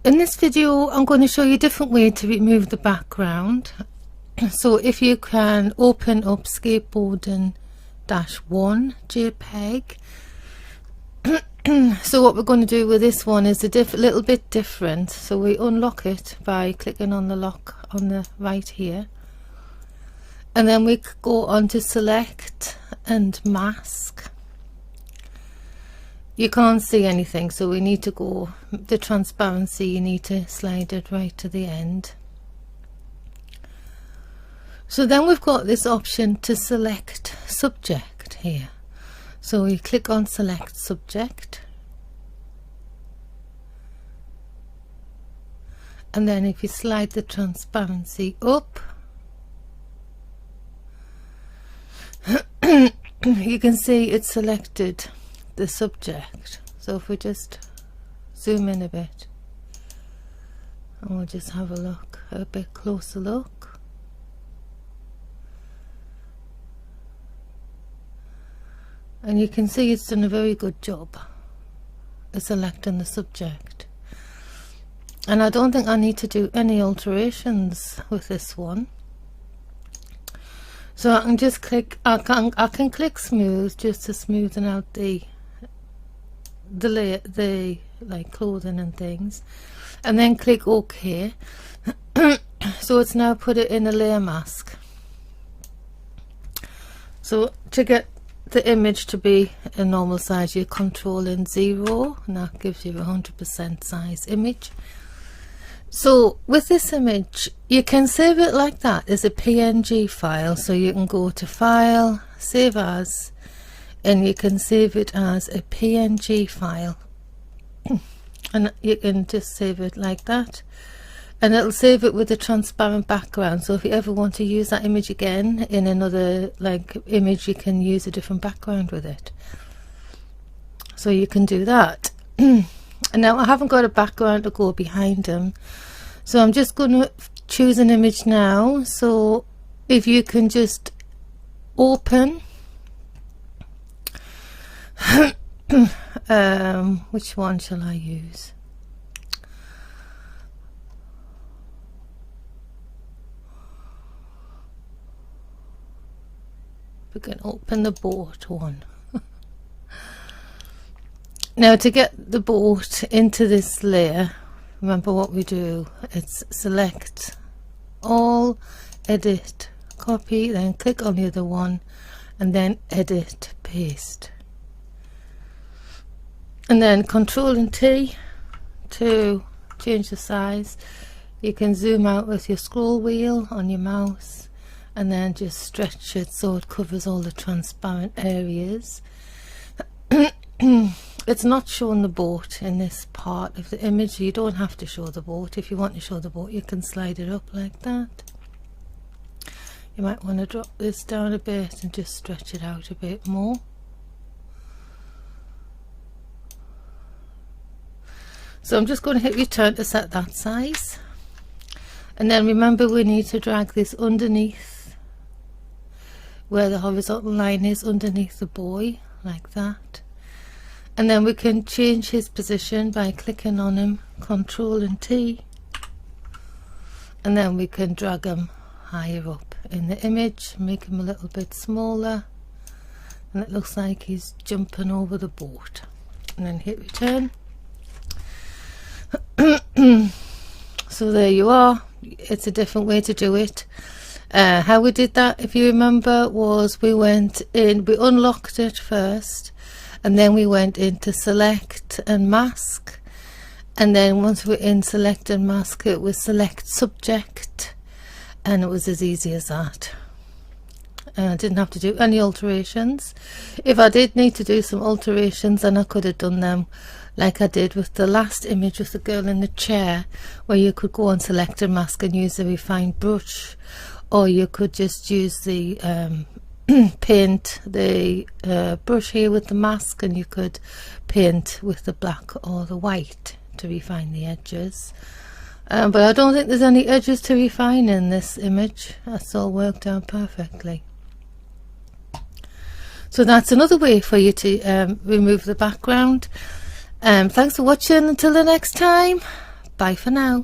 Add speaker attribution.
Speaker 1: In this video I'm going to show you a different way to remove the background. So if you can open up skateboarding-1 JPEG. So what we're going to do with this one is a little bit different. So we unlock it by clicking on the lock on the right here, and then we go on to select and mask. You can't see anything, so we need to go the transparency, you need to slide it right to the end. So then we've got this option to select subject here. So we click on select subject, and then if you slide the transparency up, you can see it's selected the subject. So if we just zoom in a bit and we'll just have a bit closer look. And you can see it's done a very good job of selecting the subject. And I don't think I need to do any alterations with this one. So I can just click, I can click smooth just to smoothen out the like clothing and things, and then click OK. So it's now put it in a layer mask. So to get the image to be a normal size, you're controlling 0, and that gives you a 100% size image. So with this image you can save it like that as a PNG file, so you can go to File, Save As, and you can save it as a PNG file. And you can just save it like that, and it'll save it with a transparent background. So if you ever want to use that image again in another image, you can use a different background with it. So you can do that. And now I haven't got a background to go behind them, so I'm just going to choose an image now. So if you can just open which one shall I use? We can open the boat one. Now to get the boat into this layer, remember what we do, it's select all, edit, copy, then click on the other one, and then edit, paste, and then Control and T to change the size. You can zoom out with your scroll wheel on your mouse, and then just stretch it so it covers all the transparent areas. It's not showing the boat in this part of the image, so you don't have to show the boat. If you want to show the boat, you can slide it up like that. You might want to drop this down a bit and just stretch it out a bit more. So I'm just going to hit return to set that size, and then remember we need to drag this underneath where the horizontal line is, underneath the boy, like that. And then we can change his position by clicking on him, Control and T, and then we can drag him higher up in the image, make him a little bit smaller, and it looks like he's jumping over the boat. And then hit return. So there you are. It's a different way to do it. How we did that, if you remember, was we went in, we unlocked it first, and then we went into select and mask, and then once we're in select and mask, it was select subject, and it was as easy as that. I didn't have to do any alterations. If I did need to do some alterations, then I could have done them like I did with the last image with the girl in the chair, where you could go on select and mask and use the refined brush, or you could just use the paint the brush here with the mask, and you could paint with the black or the white to refine the edges. But I don't think there's any edges to refine in this image. That's all worked out perfectly. So that's another way for you to remove the background. Thanks for watching. Until the next time, Bye for now.